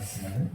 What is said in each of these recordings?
말씀을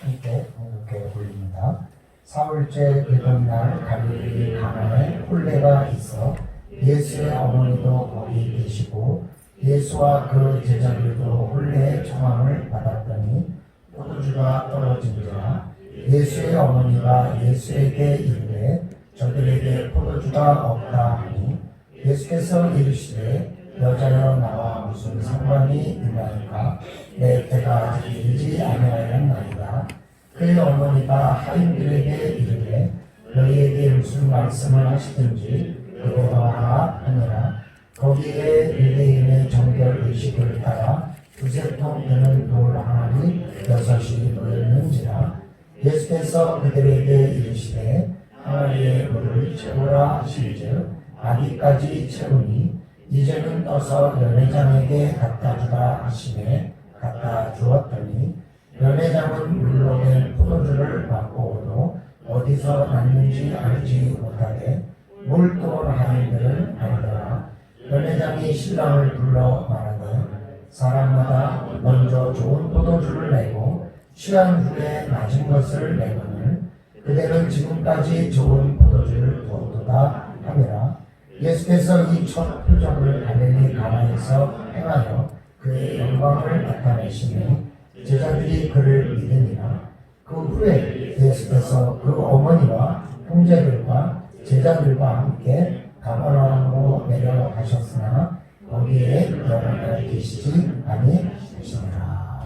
함께 공독해 올립니다. 사흘째 되던 날 갈릴리 가나에 혼례가 있어 예수의 어머니도 거기 계시고 예수와 그 제자들도 혼례의 청함을 받았더니 포도주가 떨어진지라. 예수의 어머니가 예수에게 이르되 저들에게 포도주가 없다 하니 예수께서 이르시되 여자여 나와 무슨 상관이 있나이까? 내 때가 아직 이르지 아니하였나이다. 그의 어머니가 하인들에게 이르되 너희에게 무슨 말씀을 하시든지 그대로 하라 하니라. 거기에 유대인의 정결 의식을 따라 두세 통 되는 돌 항아리 6이 놓였는지라. 예수께서 그들에게 이르시되 항아리에 물을 채우라 하신즉 아기까지 채우니 이제는 떠서 연회장에게 갖다 주라 하시매 갖다 주었더니 연회장은 물로 된 포도주를 맛보고도 어디서 났는지 알지 못하되 몰두온 하인들은 알더라. 연회장이 신랑을 불러 말하되 사람마다 먼저 좋은 포도주를 내고 취한 후에 낮은 것을 내거늘 그대는 지금까지 좋은 포도주를 두었도다 하니라. 예수께서 이 첫 표적을 갈릴리 가나에서 행하여 그의 영광을 나타내시니 제자들이 그를 믿으니라. 그 후에 예수께서 그 어머니와 형제들과 제자들과 함께 가버나움으로 내려가셨으나 거기에 여러 날 계시지 아니하시니라.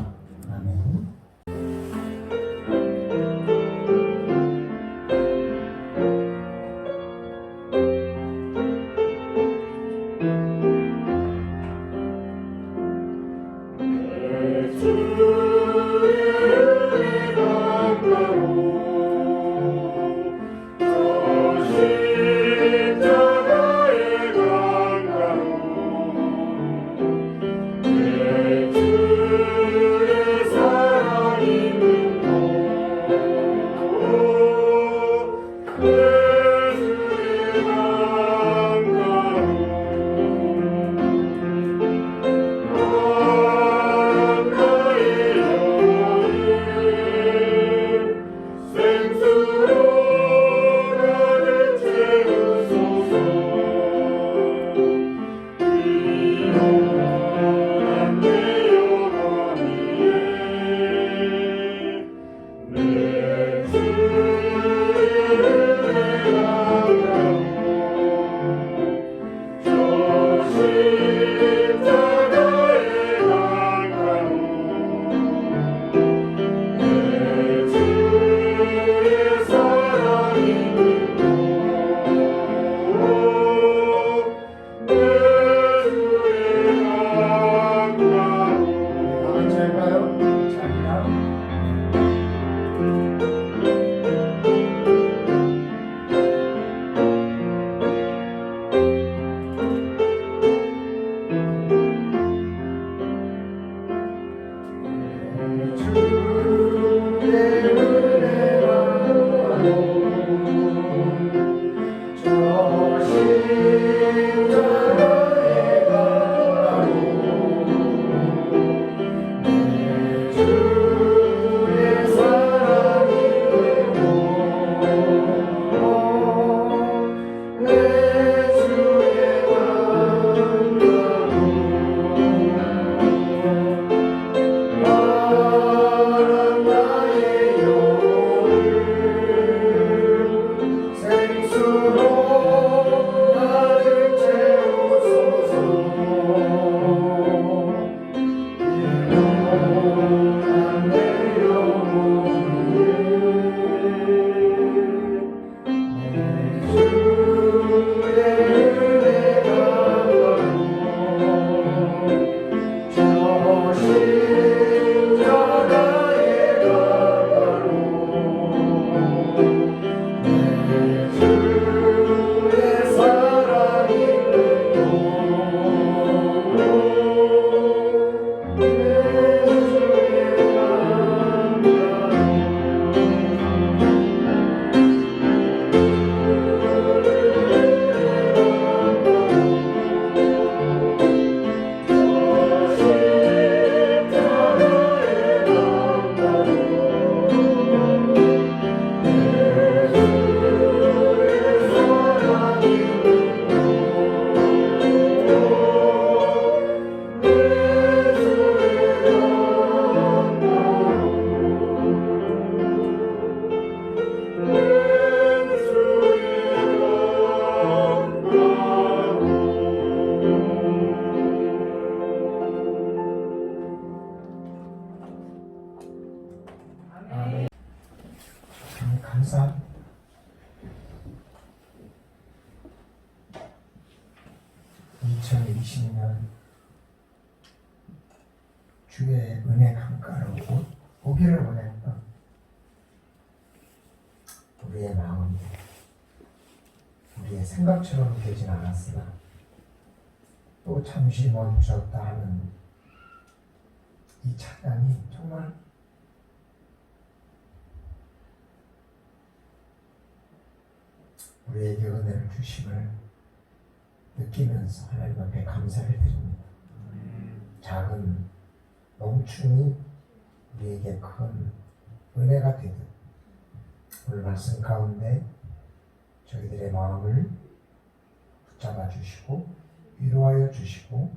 아멘. 감사합니다. (2020년) 주의 은혜 강가로 오기를 원했던 우리의 마음이 우리의 생각처럼 되진 않았으나 또 잠시 멈췄다 하는 이 찬양이 정말 우리에게 은혜를 주심을 느끼면서 하나님 앞에 감사를 드립니다. 작은 멈춤이 우리에게 큰 은혜가 되듯 오늘 말씀 가운데 저희들의 마음을 붙잡아 주시고 위로하여 주시고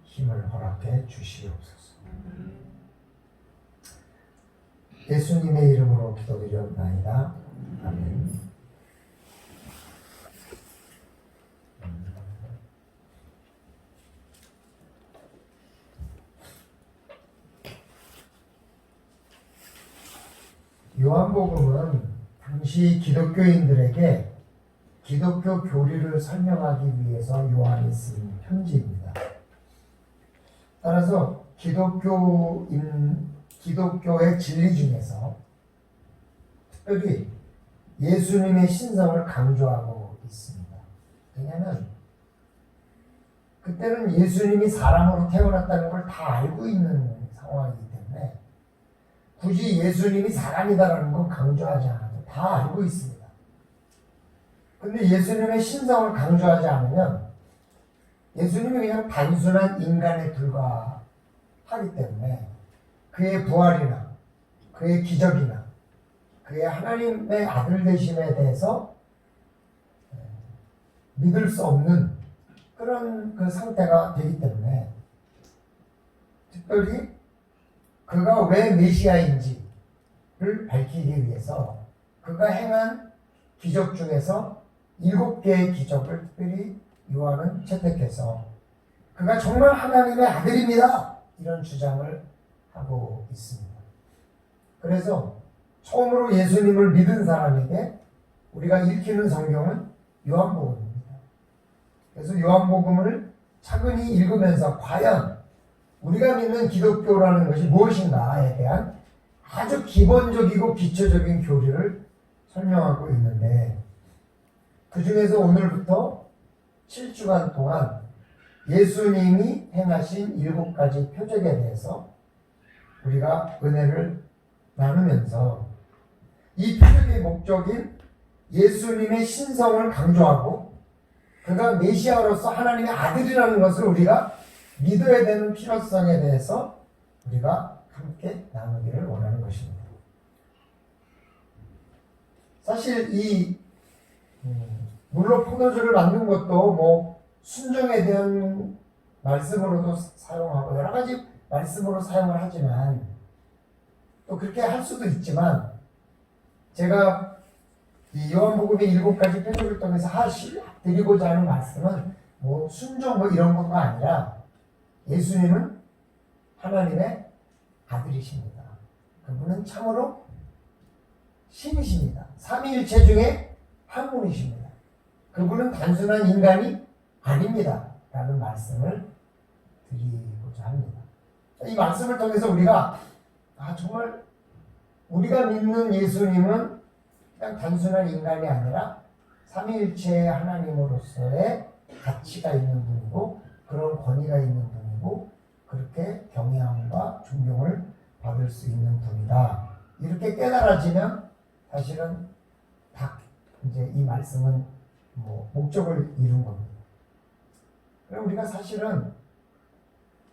힘을 허락해 주시옵소서. 예수님의 이름으로 기도드리옵나이다. 아멘. 요한복음은 당시 기독교인들에게 기독교 교리를 설명하기 위해서 요한이 쓴 편지입니다. 따라서 기독교의 진리 중에서 특별히 예수님의 신성을 강조하고 있습니다. 왜냐하면 그때는 예수님이 사람으로 태어났다는 걸 다 알고 있는 상황이기 때문에 굳이 예수님이 사람이다라는 건 강조하지 않아도 다 알고 있습니다. 근데 예수님의 신성을 강조하지 않으면 예수님이 그냥 단순한 인간에 불과하기 때문에 그의 부활이나 그의 기적이나 그의 하나님의 아들 되심에 대해서 믿을 수 없는 그런 그 상태가 되기 때문에 특별히 그가 왜 메시아인지를 밝히기 위해서 그가 행한 기적 중에서 7개의 기적을 특별히 요한은 채택해서 그가 정말 하나님의 아들입니다. 이런 주장을 하고 있습니다. 그래서 처음으로 예수님을 믿은 사람에게 우리가 읽히는 성경은 요한복음입니다. 그래서 요한복음을 차근히 읽으면서 과연 우리가 믿는 기독교라는 것이 무엇인가에 대한 아주 기본적이고 기초적인 교리를 설명하고 있는데 그 중에서 오늘부터 7주간 동안 예수님이 행하신 7가지 표적에 대해서 우리가 은혜를 나누면서 이 표적의 목적인 예수님의 신성을 강조하고 그가 메시아로서 하나님의 아들이라는 것을 우리가 믿어야 되는 필요성에 대해서 우리가 함께 나누기를 원하는 것입니다. 사실 이 물로 포도주를 만든 것도 뭐 순종에 대한 말씀으로도 사용하고 여러 가지 말씀으로 사용을 하지만 또 그렇게 할 수도 있지만 제가 이 요한복음의 7가지 표적을 통해서 드리고자 하는 말씀은 뭐 순종 뭐 이런 것가 아니라 예수님은 하나님의 아들이십니다. 그분은 참으로 신이십니다. 삼위일체 중에 한 분이십니다. 그분은 단순한 인간이 아닙니다. 라는 말씀을 드리고자 합니다. 이 말씀을 통해서 우리가 정말 우리가 믿는 예수님은 그냥 단순한 인간이 아니라 삼위일체의 하나님으로서의 가치가 있는 분이고 그런 권위가 있는 분이고 그렇게 경외함과 존경을 받을 수 있는 분이다. 이렇게 깨달아지면 사실은 다 이제 이 말씀은 뭐 목적을 이룬 겁니다. 그럼 우리가 사실은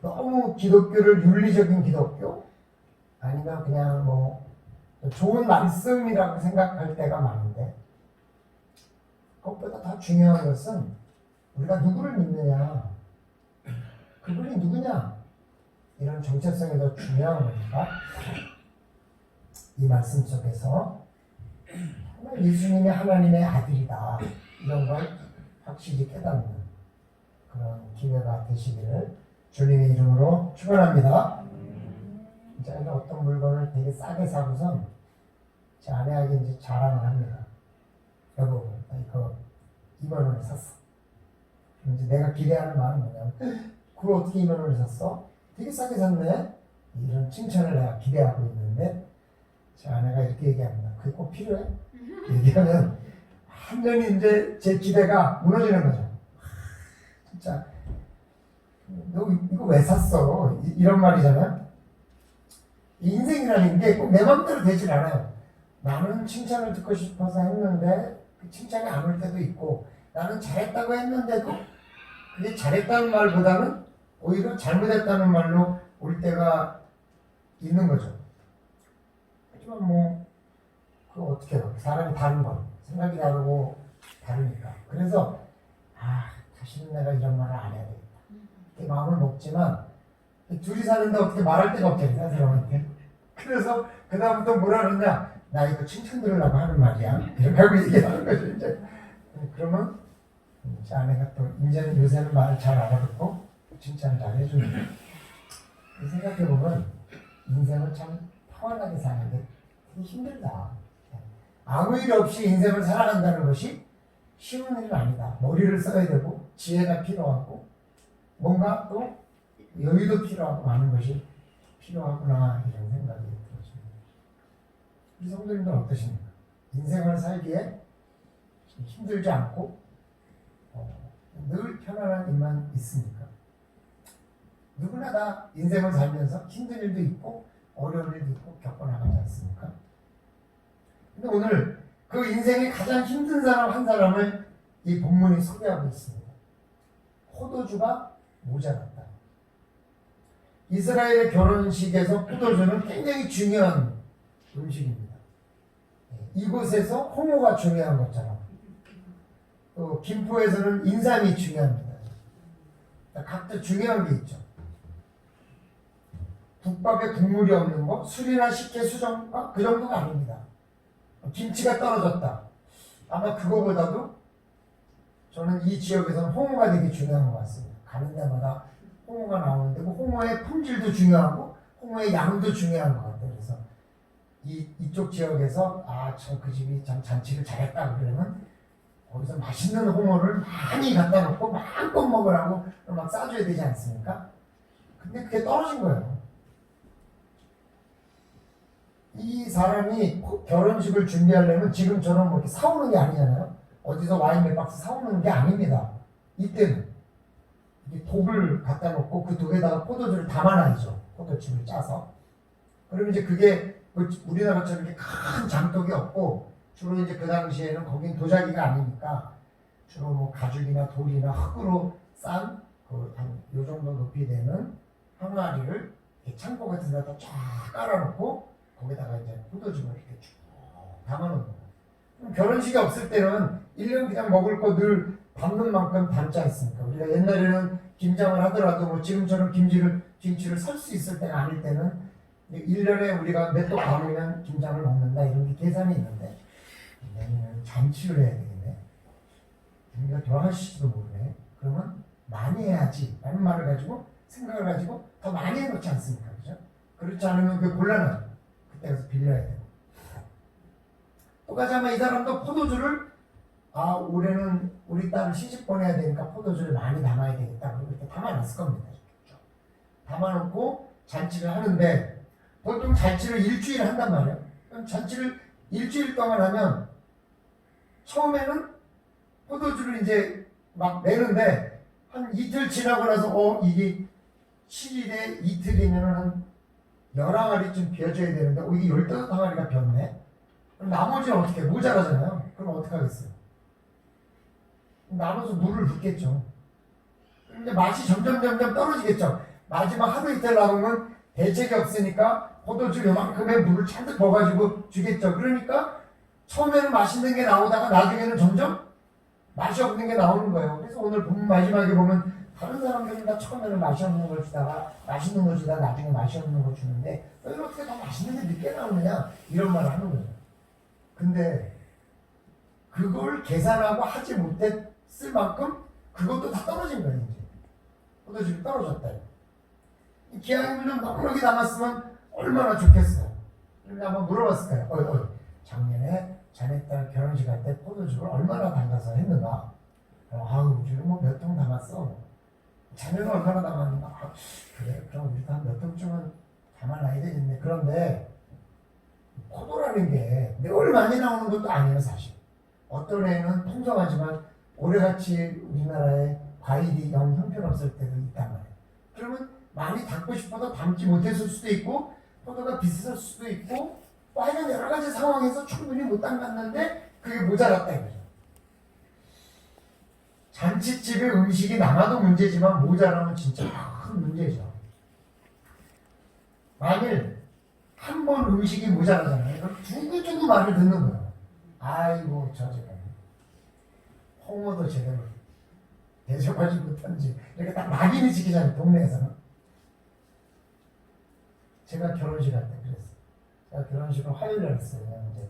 너무 기독교를 윤리적인 기독교 아니면 그냥 뭐 좋은 말씀이라고 생각할 때가 많은데 그것보다 더 중요한 것은 우리가 누구를 믿느냐, 그분이 누구냐, 이런 정체성이 더 중요한 거니까 이 말씀 속에서 정말 예수님이 하나님의 아들이다 이런 걸 확실히 깨닫는 그런 기회가 되시기를 주님의 이름으로 축원합니다. 이제 어떤 물건을 되게 싸게 사고선 제 아내에게 이제 자랑을 합니다. 여보, 나 이거 2만 원에 샀어. 이제 내가 기대하는 마음은 뭐냐면, 그걸 어떻게 2만 원에 샀어? 되게 싸게 샀네? 이런 칭찬을 내가 기대하고 있는데, 제 아내가 이렇게 얘기합니다. 그게 꼭 필요해? 얘기하면, 완전히 이제 제 기대가 무너지는 거죠. 진짜, 너 이거 왜 샀어? 이런 말이잖아요. 인생이라는 게 꼭 내 맘대로 되질 않아요. 나는 칭찬을 듣고 싶어서 했는데 그 칭찬이 안 올 때도 있고, 나는 잘했다고 했는데도 그게 잘했다는 말보다는 오히려 잘못했다는 말로 올 때가 있는 거죠. 하지만 뭐 그거 어떻게 해요? 사람이 다른 거 생각이 다르고 다르니까. 그래서 다시는 내가 이런 말을 안 해야 되겠다. 이렇게 마음을 먹지만 둘이 사는데 어떻게 말할 데가 없잖아요, 사람한테. 그래서 그 다음부터 뭐라 그러냐, 나 이거 칭찬 들으려고 하는 말이야, 이렇게 하고 얘기하는 거죠. 이제 그러면 제 아내가 또 이제는 요새는 말을 잘 알아듣고 칭찬을 잘 해주는 거예요. 생각해보면 인생을 참 평안하게 사는 게 되게 힘들다. 아무 일 없이 인생을 살아간다는 것이 쉬운 일은 아니다. 머리를 써야 되고 지혜가 필요하고 뭔가 또 여유도 필요하고 많은 것이 필요하구나, 이런 생각이 들었습니다. 우리 성도님들 어떠십니까? 인생을 살기에 힘들지 않고 늘 편안한 일만 있습니까? 누구나 다 인생을 살면서 힘든 일도 있고 어려운 일도 있고 겪어나가지 않습니까? 근데 오늘 그 인생의 가장 힘든 사람 한 사람을 이 본문이 소개하고 있습니다. 포도주가 모자랐다. 이스라엘의 결혼식에서 포도주는 굉장히 중요한 음식입니다. 이곳에서 홍어가 중요한 것처럼 또 김포에서는 인삼이 중요합니다. 각자 중요한 게 있죠. 국밥에 국물이 없는 거, 술이나 식혜, 수정밥 그 정도가 아닙니다. 김치가 떨어졌다. 아마 그거보다도 저는 이 지역에서는 홍어가 되게 중요한 것 같습니다. 가는 데마다 홍어가 나오는데 그 홍어의 품질도 중요하고 홍어의 양도 중요한 것 같아요. 그래서 이쪽 지역에서 참 그 집이 참 잔치를 잘했다 그러면 거기서 맛있는 홍어를 많이 갖다 놓고 마음껏 먹으라고 막 싸줘야 되지 않습니까? 근데 그게 떨어진 거예요. 이 사람이 결혼식을 준비하려면 지금처럼 뭐 이렇게 사오는 게 아니잖아요. 어디서 와인 몇 박스 사오는 게 아닙니다. 이때는 독을 갖다 놓고 그 독에다가 포도주를 담아놔야죠. 포도즙을 짜서. 그러면 이제 그게 우리나라처럼 이렇게 큰 장독이 없고 주로 이제 그 당시에는 거긴 도자기가 아니니까 주로 뭐 가죽이나 돌이나 흙으로 싼 한 요 정도 높이 되는 항아리를 창고 같은 데다 쫙 깔아놓고 거기다가 이제 포도즙을 이렇게 쭉 담아놓는 거예요. 결혼식이 없을 때는 1년 그냥 먹을 거 늘 담는 만큼 담지 않습니까? 우리가 옛날에는 김장을 하더라도 뭐 지금처럼 김치를 살 수 있을 때가 아닐 때는 1년에 우리가 몇 도 담으면 김장을 먹는다, 이런 게 계산이 있는데 내년에는 잔치를 해야 되겠네. 우리가 돌아가실지도 모르네. 그러면 많이 해야지 라는 말을 가지고 생각을 가지고 더 많이 해놓지 않습니까? 그죠? 그렇지 않으면 그게 곤란하죠. 그때 가서 빌려야 되고. 똑같이 아마 이 사람도 포도주를 올해는 우리 딸을 시집 보내야 되니까 포도주를 많이 담아야 되겠다. 그리고 이렇게 담아놨을 겁니다. 담아놓고 잔치를 하는데 보통 잔치를 일주일 한단 말이에요. 그럼 잔치를 일주일 동안 하면 처음에는 포도주를 이제 막 내는데 한 이틀 지나고 나서 이게 7일에 이틀이면 한 11항아리쯤 비워줘야 되는데 이게 15항아리가 비었네. 그럼 나머지는 어떻게 해? 모자라잖아요. 그럼 어떻게 하겠어요? 나눠서 물을 붓겠죠. 근데 맛이 점점 떨어지겠죠. 마지막 하루 이틀 남으면 대책이 없으니까 포도주 요만큼의 물을 잔뜩 부어가지고 주겠죠. 그러니까 처음에는 맛있는 게 나오다가 나중에는 점점 맛이 없는 게 나오는 거예요. 그래서 오늘 본문 마지막에 보면 다른 사람들은 다 처음에는 맛이 없는 걸 주다가 맛있는 걸 주다가 나중에 맛이 없는 걸 주는데 왜 어떻게 더 맛있는 게 늦게 나오느냐, 이런 말을 하는 거예요. 근데 그걸 계산하고 하지 못했을 만큼 그것도 다 떨어진 거예요. 이제 포도즙이 떨어졌다. 기왕이면 넉넉히 담았으면 얼마나 좋겠어요. 그런데 한번 물어봤을까요? 작년에 자네 딸 결혼식 할 때 포도주를 얼마나 담가서 했는가? 아우, 지금 뭐 몇 통 담았어. 자네는 얼마나 담았는가? 아, 그래, 그럼 우리도 한 몇 통쯤은 담아놔야 되겠네. 그런데 포도라는 게 늘 많이 나오는 것도 아니에요, 사실. 어떤 애는 풍성하지만 올해같이 우리나라에 과일이 영 형편없을 때도 있단 말이에요. 그러면 많이 담고 싶어도 담지 못했을 수도 있고, 포도가 비쌌을 수도 있고, 하여간 여러 가지 상황에서 충분히 못 담갔는데 그게 모자랐다 이거죠. 잔치집에 음식이 남아도 문제지만 모자라면 진짜 큰 문제죠. 만일 한 번 음식이 모자라잖아요. 그럼 두고두고 말을 듣는 거예요. 아이고 저 제가 홍어도 제대로 대접하지 못한지 이렇게 딱 낙인이 지키잖아요. 동네에서는. 제가 결혼식 할 때 그랬어요. 제가 결혼식을 화요일에 했어요. 이제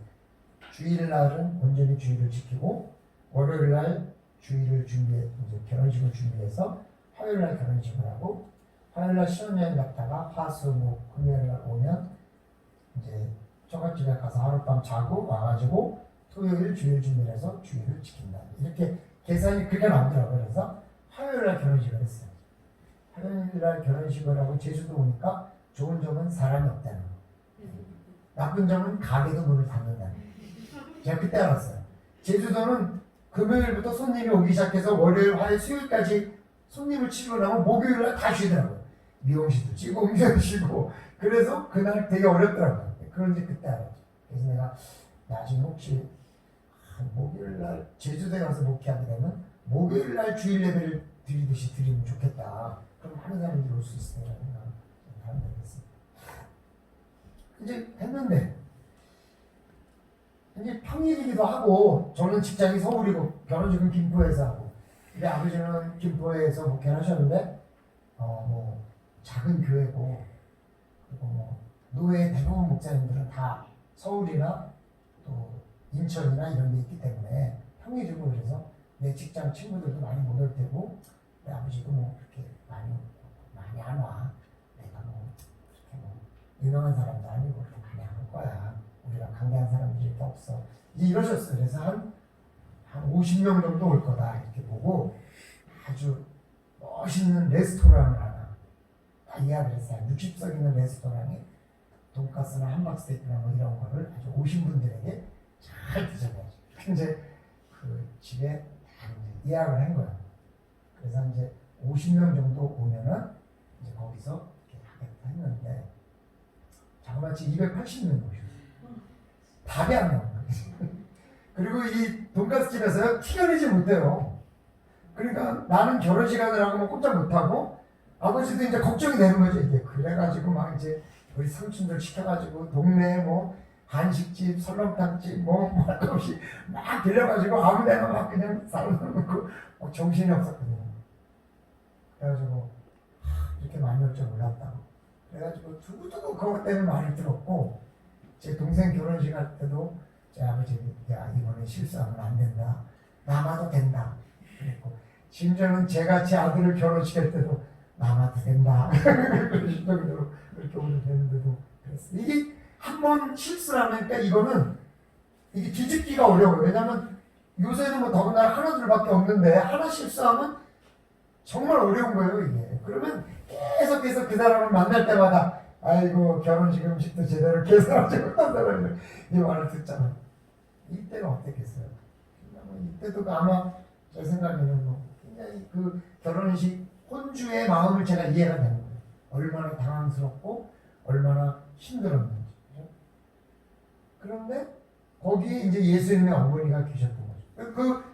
주일날은 온전히 주일을 지키고 월요일날 주일을 준비해 이제 결혼식을 준비해서 화요일날 결혼식을 하고 화요일날 신혼여행 갔다가 화수목 금요일날 오면 이제 처갓집에 가서 하룻밤 자고 와가지고 토요일 주일 준비해서 주일을 지킨다. 이렇게 계산이 그렇게 나오더라고요. 그래서 화요일날 결혼식을 했어요. 화요일날 결혼식을 하고 제주도 오니까 좋은 점은 사람이 없다는 거. 나쁜 점은 가게도 문을 닫는다는 거. 제가 그때 알았어요. 제주도는 금요일부터 손님이 오기 시작해서 월요일, 화요일, 수요일까지 손님을 치고 나면 목요일날 다 쉬더라고요. 미용실도 치고 음식도 쉬고 그래서 그날 되게 어렵더라고요. 그런지 그때 알았죠. 그래서 내가 나중에 혹시 목요일날 제주도에 가서 목회하게 되면 목요일날 주일 예배를 드리듯이 드리면 좋겠다. 그럼 많은 사람들이 올 수 있으니까 생각을 했습니다. 이제 했는데 이제 평일이기도 하고 저는 직장이 서울이고 결혼식은 김포에서 하고 우리 아버지는 김포에서 목회를 하셨는데 뭐 작은 교회고 그리고 뭐 노회 대부분 목사님들은 다 서울이나 또 인천이나 이런 데 있기 때문에 평일이고 그래서 내 직장 친구들도 많이 못 올 테고 우리 아버지도 뭐 그렇게 많이 안 와. 내가 뭐 그렇게 뭐 유명한 사람도 아니고 그렇게 많이 안 올 거야. 우리가 강대한 사람들이 이렇게 없어. 이제 이러셨어요. 그래서 한 50명 정도 올 거다 이렇게 보고 아주 멋있는 레스토랑을 하나 다 이야기를 했어요. 60석 있는 레스토랑에 돈가스나 함박스테이크나 뭐 이런 거를 아주 오신 분들에게 잘 드셔봐야죠. 이제 그 집에 다 이제 예약을 한 거예요. 그래서 이제 50명 정도 오면은 이제 거기서 이렇게 하겠다 했는데 자그마치 280명 오셨어요. 답이 안 나와요. 그리고 이 돈가스 집에서 티가 내지 못해요. 그러니까 나는 결혼식 하느라고 뭐 꼼짝 못하고 아버지도 이제 걱정이 되는 거죠. 이게 그래가지고 막 이제 우리 삼촌들 시켜가지고 동네에 뭐 한식집, 설렁탕집 뭐할 것 없이 막 빌려가지고 아무데나 막 그냥 살아놓고 정신이 없었거든요. 그래가지고 이렇게 많이 올 줄 몰랐다고. 그래가지고 두고두고 그것 때문에 말을 들었고 제 동생 결혼식 할 때도 제 아버지 야 이번에 실수하면 안 된다. 남아도 된다. 그랬고 심지어는 제가 제 아들을 결혼식 할 때도 남아도 된다. 그러실 정도로 그렇게 오래 됐는데도 그랬어요. 이게 한 번 실수하니까 이거는 이게 뒤집기가 어려워요. 왜냐하면 요새는 뭐 더군다나 하나둘밖에 없는데 하나 실수하면 정말 어려운 거예요 이게. 그러면 계속해서 그 사람을 만날 때마다 아이고 결혼식 음식도 제대로 계산하지 못한 사람이 이 말을 듣잖아요. 이때는 어땠겠어요? 이때도 아마 제 생각에는 뭐 굉장히 그 결혼식 혼주의 마음을 제가 이해가 되는 거예요. 얼마나 당황스럽고 얼마나 힘들었는지. 그런데 거기에 이제 예수님의 어머니가 계셨던 거죠. 그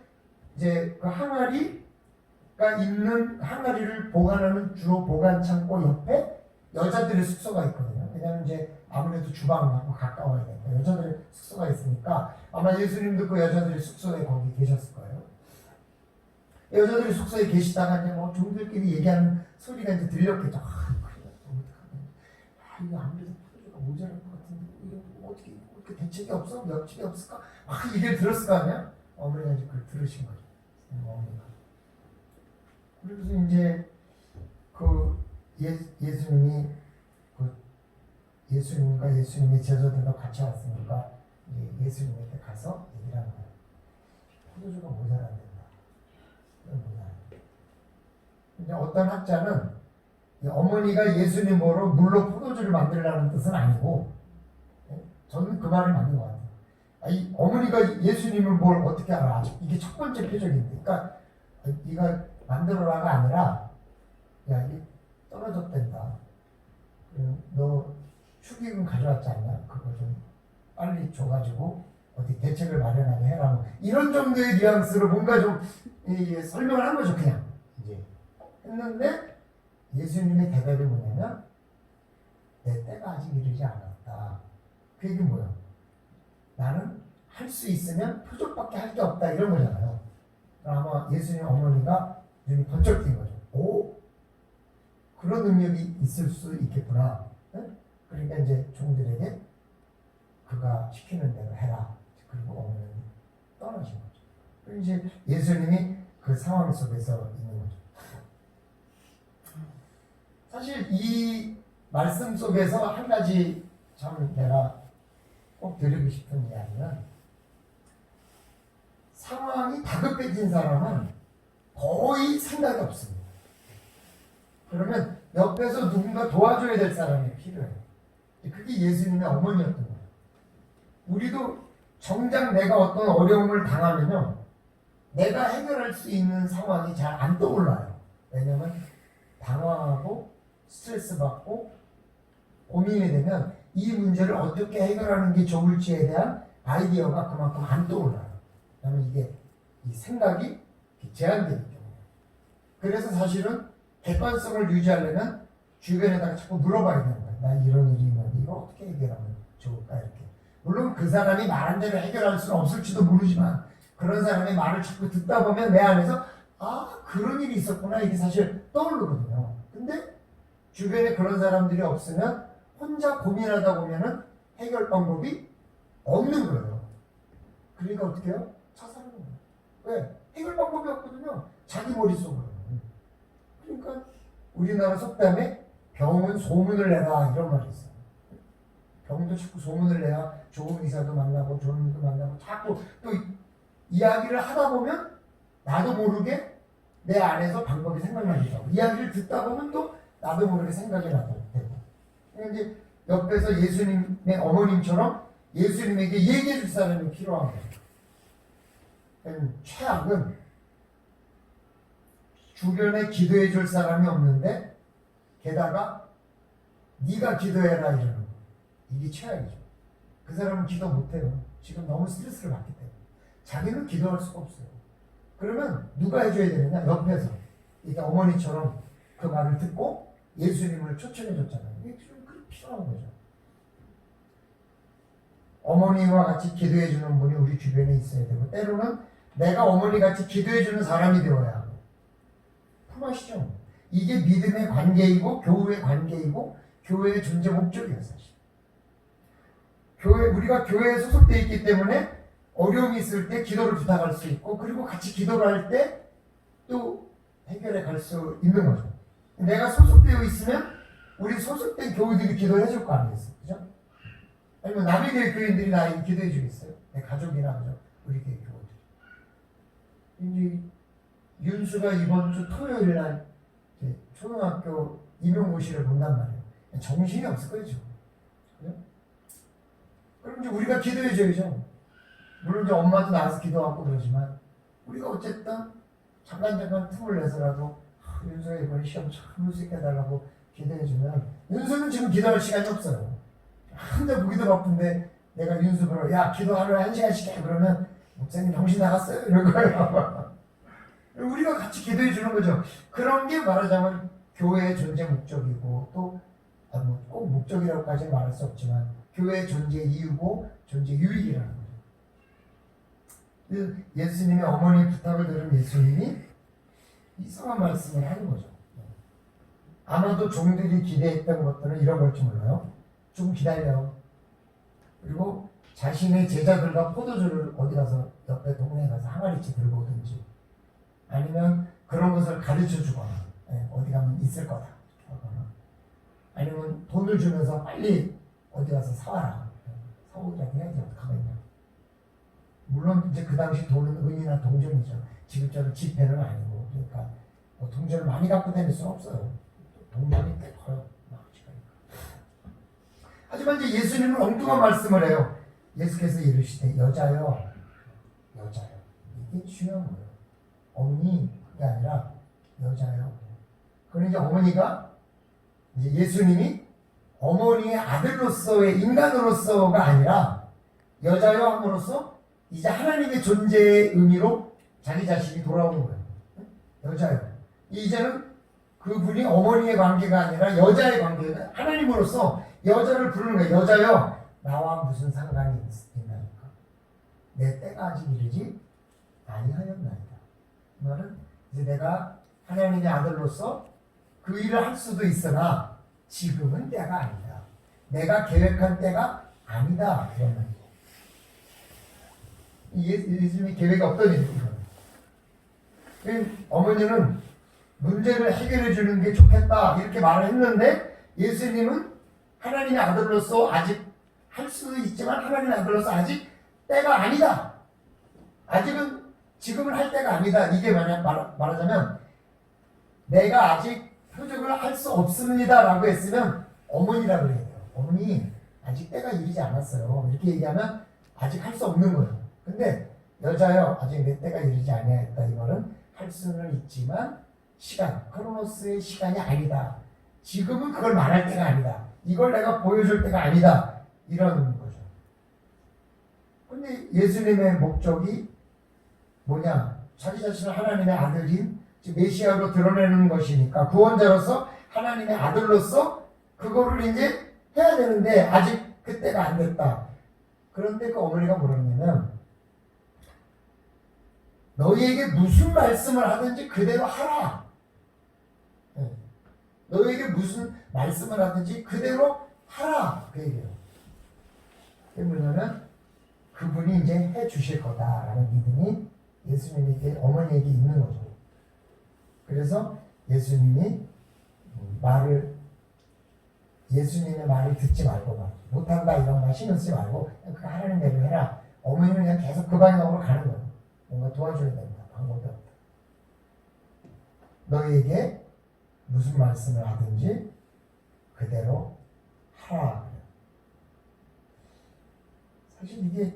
이제 그 항아리가 있는 항아리를 보관하는 주로 보관 창고 옆에 여자들의 숙소가 있거든요. 왜냐하면 이제 아무래도 주방하고 가까워야 되니까 여자들의 숙소가 있으니까 아마 예수님도 그 여자들의 숙소에 거기 계셨을 거예요. 여자들이 숙소에 계시다가 이제 뭐 종들끼리 얘기하는 소리가 이제 들렸겠죠. 이거 아무래도 포도주가 모자랄 것 같은데 이거 어떻게 대책이 없어? 옆집이 없을까? 막 얘기를 들었을 거 아니야? 어머니가 이제 그걸 들으신 거죠. 어머니가. 그래서 이제 그 예수님이 그 예수님과 예수님의 제자들과 같이 왔으니까 예수님에게 가서 얘기를 하는 거예요. 포도주가 모자란다. 근데 어떤 학자는 어머니가 예수님 보러 물로 포도주를 만들라는 뜻은 아니고, 저는 그 말이 맞는 것 같아요. 이 어머니가 예수님을 뭘 어떻게 알아? 이게 첫 번째 표적인데, 그러니까 네가 만들어라가 아니라, 야, 이게 떨어졌댄다. 너 축의금 가져왔지 않냐? 그거 좀 빨리 줘가지고 어디 대책을 마련하게 해라. 뭐 이런 정도의 뉘앙스로 뭔가 좀 설명을 한 거죠, 그냥. 이제 했는데 예수님의 대답이 뭐냐면, 내 때가 아직 이르지 않았다. 그 얘기는 뭐예요? 나는 할 수 있으면 표적밖에 할 게 없다, 이런 거잖아요. 아마 예수님 어머니가 눈이 번쩍 뜬 거죠. 오? 그런 능력이 있을 수 있겠구나. 네? 그러니까 이제 종들에게 그가 시키는 대로 해라. 그리고 어머니는 떠나신 거죠. 그리고 이제 예수님이 그 상황 속에서 있는 거죠. 사실 이 말씀 속에서 한 가지 참 내가 꼭 드리고 싶은 이야기는, 상황이 다급해진 사람은 거의 생각이 없습니다. 그러면 옆에서 누군가 도와줘야 될 사람이 필요해요. 그게 예수님의 어머니였던 거예요. 우리도 정작 내가 어떤 어려움을 당하면요, 내가 해결할 수 있는 상황이 잘 안 떠올라요. 왜냐면 당황하고 스트레스 받고 고민이 되면 이 문제를 어떻게 해결하는 게 좋을지에 대한 아이디어가 그만큼 안 떠올라요. 왜냐면 이게 이 생각이 제한되기 때문에. 그래서 사실은 객관성을 유지하려면 주변에다가 자꾸 물어봐야 되는 거예요. 나 이런 일이 있는데 이거 어떻게 해결하면 좋을까, 이렇게. 물론 그 사람이 말한 대로 해결할 수는 없을지도 모르지만, 그런 사람의 말을 자꾸 듣다 보면 내 안에서 그런 일이 있었구나, 이게 사실 떠오르거든요. 근데 주변에 그런 사람들이 없으면 혼자 고민하다 보면은 해결 방법이 없는 거예요. 그러니까 어떻게 해요? 자살하는 거예요. 왜? 해결 방법이 없거든요. 자기 머릿속으로. 그러니까 우리나라 속담에 병은 소문을 내라, 이런 말이 있어요. 병도 자꾸 소문을 내야 좋은 의사도 만나고 좋은 분도 만나고, 자꾸 또 이야기를 하다 보면 나도 모르게 내 안에서 방법이 생각나기도 하고, 이야기를 듣다 보면 또 나도 모르게 생각이 나도 되고. 이제 옆에서 예수님의 어머님처럼 예수님에게 얘기해 줄 사람이 필요한 거예요. 최악은 주변에 기도해 줄 사람이 없는데 게다가 네가 기도해라, 이러는 거. 이게 최악이죠. 그 사람은 기도 못해요. 지금 너무 스트레스를 받기 때문에. 자기는 기도할 수가 없어요. 그러면 누가 해줘야 되느냐? 옆에서. 그러니까 어머니처럼 그 말을 듣고 예수님을 초청해 줬잖아요. 이게 좀 필요한 거죠. 어머니와 같이 기도해 주는 분이 우리 주변에 있어야 되고, 때로는 내가 어머니 같이 기도해 주는 사람이 되어야 하고. 품으시죠. 이게 믿음의 관계이고 교회의 관계이고 교회의 존재 목적이에요, 사실. 우리가 교회에 소속되어 있기 때문에 어려움이 있을 때 기도를 부탁할 수 있고, 그리고 같이 기도를 할 때 또 해결해 갈 수 있는 거죠. 내가 소속되어 있으면 우리 소속된 교우들이 기도해 줄 거 아니겠어요? 그죠? 아니면 남의 교회 교인들이 나에게 기도해 주겠어요? 내 가족이나, 그죠? 우리 교회 교우들이. 이제 윤수가 이번 주 토요일 날 초등학교 임용고시를 본단 말이에요. 정신이 없을 거예요, 지금. 그죠? 그럼 이제 우리가 기도해 줘야죠. 물론 이제 엄마도 나와서 기도하고 그러지만, 우리가 어쨌든 잠깐 틈을 내서라도 윤수가 이번에 시험 잘 볼 수 있게 해달라고 기도해주면, 윤수는 지금 기도할 시간이 없어요. 한데 보기도 바쁜데 내가 윤수 보러 야 기도하러 1시간씩 해, 그러면 목사님 정신 나갔어요, 이럴 거예요. 우리가 같이 기도해 주는 거죠. 그런 게 말하자면 교회의 존재 목적이고, 또 꼭 목적이라고까지는 말할 수 없지만 교회의 존재 이유고 존재 유익이라는 거죠. 예수님의 어머니의 부탁을 들은 예수님이 이상한 말씀을 하는 거죠. 아마도 종들이 기대했던 것들은 이런 걸지 몰라요. 좀 기다려. 그리고 자신의 제자들과 포도주를 어디 가서 옆에 동네에 가서 항아리째 들고 오든지, 아니면 그런 것을 가르쳐 주거나, 어디 가면 있을 거다 하거나, 아니면 돈을 주면서 빨리 어디 가서 사와라, 사오기라도 해야지 어떡하겠냐. 물론 이제 그 당시 돈은 은이나 동전이죠. 지금처럼 지폐는 아니고. 그러니까 뭐 동전을 많이 갖고 다닐 수는 없어요. 동전이 꽤 커요. 하지만 이제 예수님은 엉뚱한 말씀을 해요. 예수께서 이르시되 여자여 이게 중요한 거예요. 어머니 그게 아니라 여자여. 그럼 이제 어머니가 이제 예수님이 어머니의 아들로서의 인간으로서가 아니라 여자여 함으로써 이제 하나님의 존재의 의미로 자기 자신이 돌아오는 거예요. 여자여. 이제는 그분이 어머니의 관계가 아니라 여자의 관계가 하나님으로서 여자를 부르는 거예요. 여자여 나와 무슨 상관이 있나니까. 내 때가 아직 이르지 아니하였나이다. 이 말은 이제 내가 하나님의 아들로서 그 일을 할 수도 있으나 지금은 때가 아니다. 내가 계획한 때가 아니다. 그런 말이에요. 예수님의 계획이 없던 일이죠. 어머니는 문제를 해결해 주는 게 좋겠다 이렇게 말을 했는데 예수님은 하나님의 아들로서 아직 할 수도 있지만 하나님의 아들로서 아직 때가 아니다. 지금은 할 때가 아니다. 이게 말하자면 내가 아직 표적을 할 수 없습니다 라고 했으면 어머니라 그래야 돼요. 어머니 아직 때가 이르지 않았어요. 이렇게 얘기하면 아직 할 수 없는 거예요. 근데 여자여 아직 내 때가 이르지 아니하였다. 이 말은 할 수는 있지만 시간, 크로노스의 시간이 아니다. 지금은 그걸 말할 때가 아니다. 이걸 내가 보여줄 때가 아니다. 이런 거죠. 근데 예수님의 목적이 뭐냐? 자기 자신을 하나님의 아들인 메시아로 드러내는 것이니까 구원자로서 하나님의 아들로서 그거를 이제 해야 되는데 아직 그때가 안 됐다. 그런데 그 어머니가 뭐라냐면 너희에게 무슨 말씀을 하든지 그대로 하라. 너희에게 무슨 말씀을 하든지 그대로 하라. 그 얘기예요. 그게 뭐냐면 그분이 이제 해 주실 거다라는 믿음이 예수님에게 어머니에게 있는 거죠. 그래서 예수님의 말을 듣지 말고 못한다 이런 말 신경 쓰지 말고 그 하나님 대로 해라. 어머니는 그냥 계속 그 방향으로 가는 거예요. 뭔가 도와줘야 된다. 방법이 없다. 너희에게 무슨 말씀을 하든지 그대로 하라. 사실 이게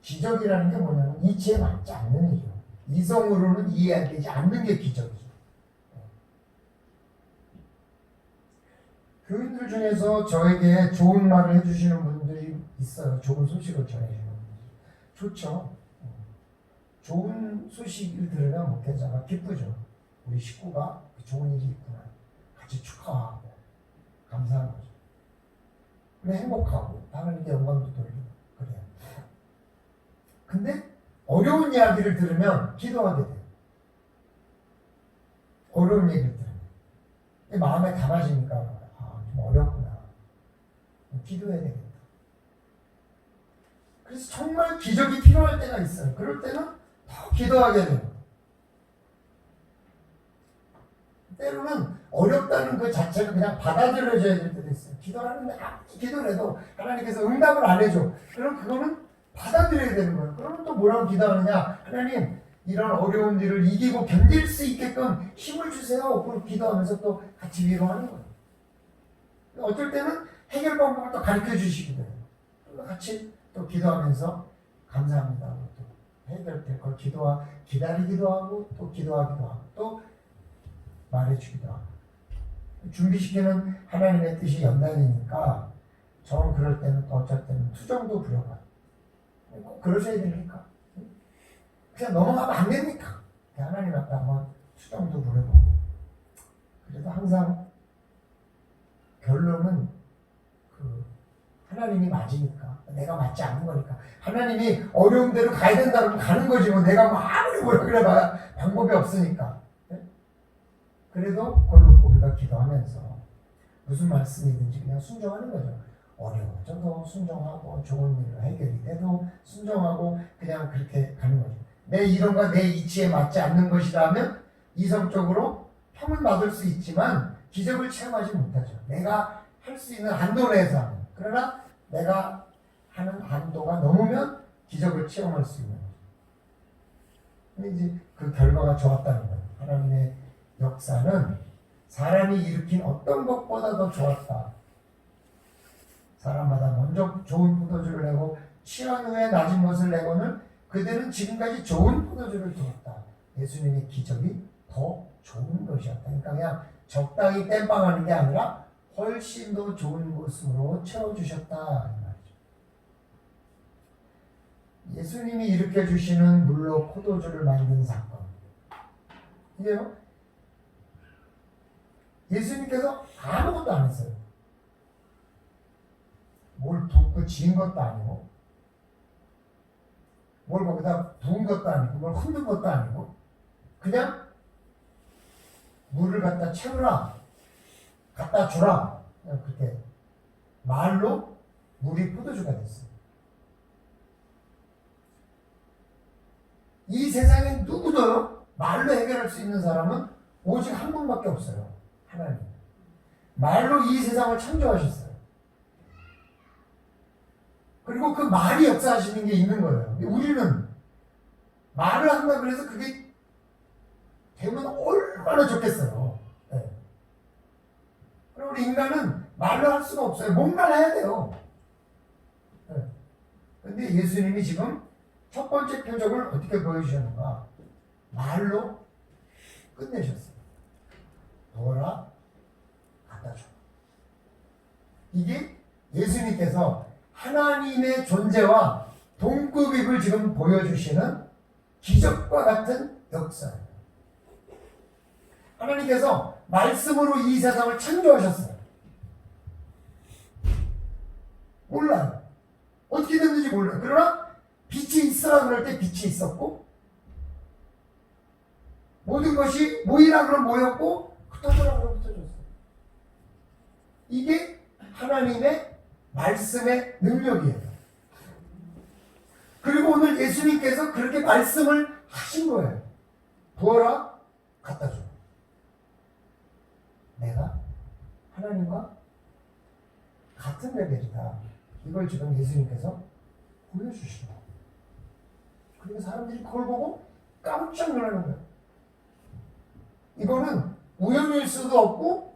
기적이라는 게 뭐냐면 이치에 맞지 않는 일이에요. 이성으로는 이해되지 않는 게 기적이죠. 교인들 중에서 저에게 좋은 말을 해주시는 분들이 있어요. 좋은 소식을 전해주는 분들이. 좋죠. 좋은 소식을 들으면 목회자가 기쁘죠. 우리 식구가 좋은 일이 있구나. 같이 축하하고 감사한 거죠. 그래 행복하고 하나님께 영광도 돌리고 그래요. 근데 어려운 이야기를 들으면 기도하게 돼요. 어려운 얘기를 들으면 마음에 담아지니까 좀 어렵구나. 기도해야 되겠다. 그래서 정말 기적이 필요할 때가 있어요. 그럴 때는 더 기도하게 돼요. 때로는 어렵다는 그 자체가 그냥 받아들여져야 될 때도 있어요. 기도를 하는데 기도를 해도 하나님께서 응답을 안 해줘. 그럼 그거는 받아들여야 되는 거예요. 그러면 또 뭐라고 기도하느냐? 하나님 이런 어려운 일을 이기고 견딜 수 있게끔 힘을 주세요. 그리고 기도하면서 또 같이 위로하는 거예요. 어쩔 때는 해결 방법을 또 가르쳐 주시기도 해요. 같이 또 기도하면서 감사합니다. 또 해결될 걸 기다리기도 하고 또 기도하기도 하고 또 말해주기도 하고 준비시키는 하나님의 뜻이 연단이니까 저는 그럴 때는 또 어쩔 때는 투정도 부려봐요. 꼭 그러셔야 됩니까? 그냥 넘어가면 안 됩니까? 하나님 앞에 한번 투정도 부려보고 그래도 항상 결론은 하나님이 맞으니까 내가 맞지 않는 거니까 하나님이 어려운 대로 가야 된다 그러면 가는 거지 뭐 내가 뭐 아무리 뭐라 그래봐야 방법이 없으니까 그래도 그걸로 우리가 기도하면서 무슨 말씀이든지 그냥 순종하는 거죠. 어려워져도 순종하고 좋은 일로 해결이 돼도 순종하고 그냥 그렇게 가는 거죠. 내 이론과 내 이치에 맞지 않는 것이라면 이성적으로 평은 받을 수 있지만 기적을 체험하지 못하죠. 내가 할 수 있는 한도 내에서 하는. 그러나 내가 하는 한도가 넘으면 기적을 체험할 수 있는 거죠. 근데 이제 그 결과가 좋았다는 거예요. 하나님의 역사는 사람이 일으킨 어떤 것보다 더 좋았다. 사람마다 먼저 좋은 포도주를 내고 취한 후에 낮은 것을 내고는 그들은 지금까지 좋은 포도주를 두었다. 예수님의 기적이 더 좋은 것이었다. 그러니까 그냥 적당히 땜빵하는 게 아니라 훨씬 더 좋은 것으로 채워주셨다. 이 말이죠. 예수님이 일으켜주시는 물로 포도주를 만든 사건. 이게요. 예수님께서 아무것도 안 했어요. 뭘 붓고 지은 것도 아니고 뭘 거기다 부은 것도 아니고 뭘 흔든 것도 아니고 그냥 물을 갖다 채우라, 갖다 주라. 그냥 그렇게 말로 물이 포도주가 됐어요. 이 세상에 누구도요 말로 해결할 수 있는 사람은 오직 한 분밖에 없어요. 하나님. 말로 이 세상을 창조하셨어요. 그리고 그 말이 역사하시는 게 있는 거예요. 우리는 말을 한다 그래서 그게 되면 얼마나 좋겠어요. 네. 그리고 우리 인간은 말로 할 수가 없어요. 뭔가를 해야 돼요. 네. 근데 예수님이 지금 첫 번째 표적을 어떻게 보여주셨는가? 말로 끝내셨어요. 부어라, 갖다 줘. 이게 예수님께서 하나님의 존재와 동급입을 지금 보여주시는 기적과 같은 역사예요. 하나님께서 말씀으로 이 세상을 창조하셨어요. 몰라요. 어떻게 됐는지 몰라요. 그러나 빛이 있으라 그럴 때 빛이 있었고 모든 것이 모이라 그러면 모였고 흩어져라 그러면 흩어졌어요. 이게 하나님의 말씀의 능력이에요. 그리고 오늘 예수님께서 그렇게 말씀을 하신 거예요. 부어라, 갖다 줘. 내가 하나님과 같은 레벨이다. 이걸 지금 예수님께서 보여주시는 거예요. 그리고 사람들이 그걸 보고 깜짝 놀라는 거예요. 이거는 우연일 수도 없고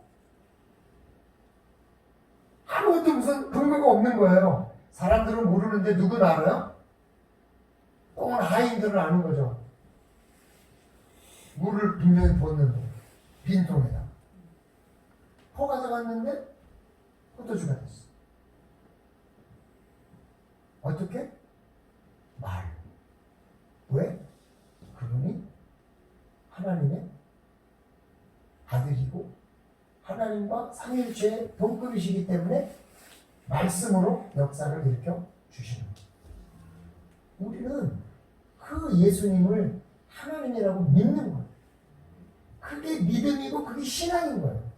아무것도 무슨 근거가 없는 거예요. 사람들은 모르는데 누구는 알아요? 똥은 하인들은 아는 거죠. 물을 분명히 부었는데 빈통에다 퍼 가져갔는데 포도주가 됐어. 어떻게? 말. 왜? 그분이 하나님의 아들이고 하나님과 삼위일체의 동급이시기 때문에 말씀으로 역사를 일으켜 주시는 거예요. 우리는 그 예수님을 하나님이라고 믿는 거예요. 그게 믿음이고 그게 신앙인 거예요.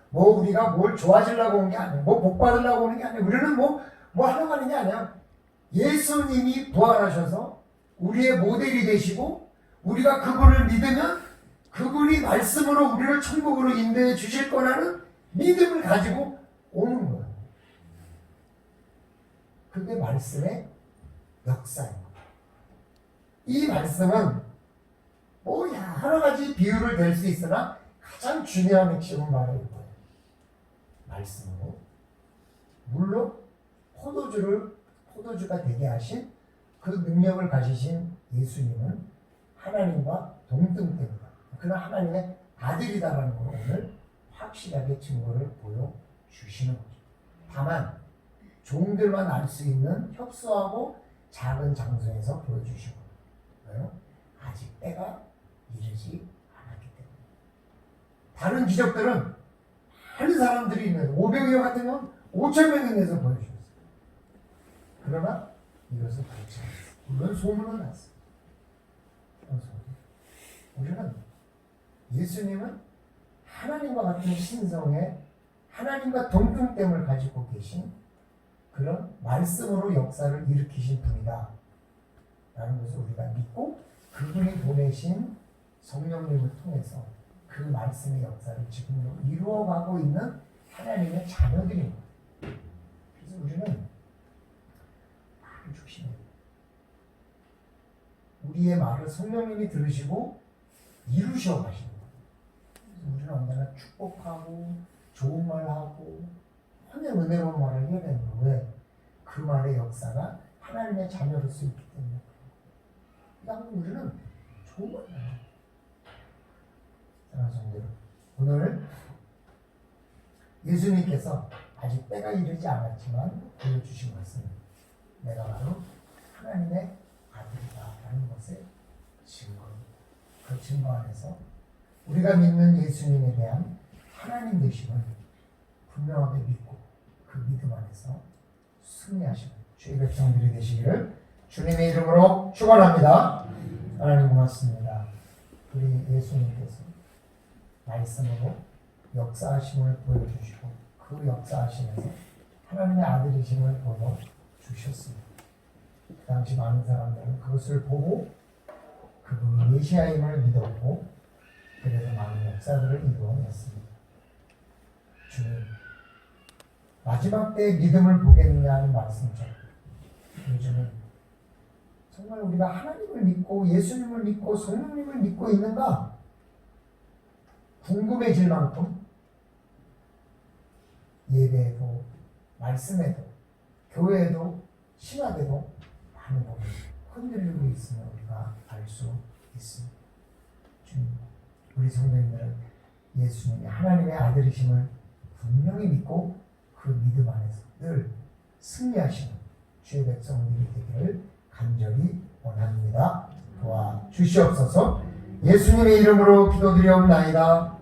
뭐 우리가 뭘 좋아지려고 온 게 아니에요. 뭐 복 받으려고 오는 게 아니에요. 우리는 뭐 하려고 하는 게 아니야. 예수님이 부활하셔서 우리의 모델이 되시고 우리가 그분을 믿으면 그분이 말씀으로 우리를 천국으로 인도해 주실 거라는 믿음을 가지고 오는 거예요. 그게 말씀의 역사입니다. 이 말씀은 뭐 여러 가지 비유를 댈 수 있으나 가장 중요한 핵심은 바로 이거예요. 말씀으로 물로 포도주가 되게 하신 그 능력을 가지신 예수님은 하나님과 동등됩니다. 그는 하나님의 아들이다라는 걸 오늘 확실하게 증거를 보여주시는 거죠. 다만 종들만 알 수 있는 협소하고 작은 장소에서 보여주시고 왜요? 아직 때가 이르지 않았기 때문에. 다른 기적들은 많은 사람들이 있는 500여 같은 건 5,000명이 내서 보여주셨어요. 그러나 이것은 그렇지 않았어요. 물론 소문은 났어요. 우리는 예수님은 하나님과 같은 신성에 하나님과 동등됨을 가지고 계신 그런 말씀으로 역사를 일으키신 분이다 라는 것을 우리가 믿고 그분이 보내신 성령님을 통해서 그 말씀의 역사를 지금도 이루어가고 있는 하나님의 자녀들입니다. 그래서 우리는 우리의 말을 성령님이 들으시고 이루셔 가십니다. 우리는 언제나 축복하고 좋은 말하고 헌혈 은혜로운 말을 해야 되는 거예요. 왜? 그 말의 역사가 하나님의 자녀로 수 있기 때문에. 그냥 우리는 좋은 말이에요. 사랑하는 성도들, 오늘 예수님께서 아직 때가 이르지 않았지만 보여주신 것은 내가 바로 하나님의 아들이다라는 것의 증거입니다. 그 증거 안에서 우리가 믿는 예수님에 대한 하나님 되심을 분명하게 믿고 그 믿음 안에서 승리하시는 주의 백성들이 되시기를 주님의 이름으로 축원합니다. 하나님 고맙습니다. 우리 예수님께서 말씀으로 역사하심을 보여주시고 그 역사하심에서 하나님의 아들이심을 보여주셨습니다. 그 당시 많은 사람들은 그것을 보고 그분이 메시아임을 믿었고 그래서 많은 역사들을 이루어냈습니다. 주님, 마지막 때의 믿음을 보겠느냐 하는 말씀처럼 요즘은 정말 우리가 하나님을 믿고 예수님을 믿고 성령님을 믿고 있는가 궁금해질 만큼 예배에도 말씀에도 교회에도 신학에도 많은 부분이 흔들리고 있음을 우리가 알 수 있습니다. 주님, 우리 성도님들은 예수님이 하나님의 아들이심을 분명히 믿고 그 믿음 안에서 늘 승리하시는 주의 백성들이 되기를 간절히 원합니다. 도와주시옵소서. 예수님의 이름으로 기도드리옵나이다.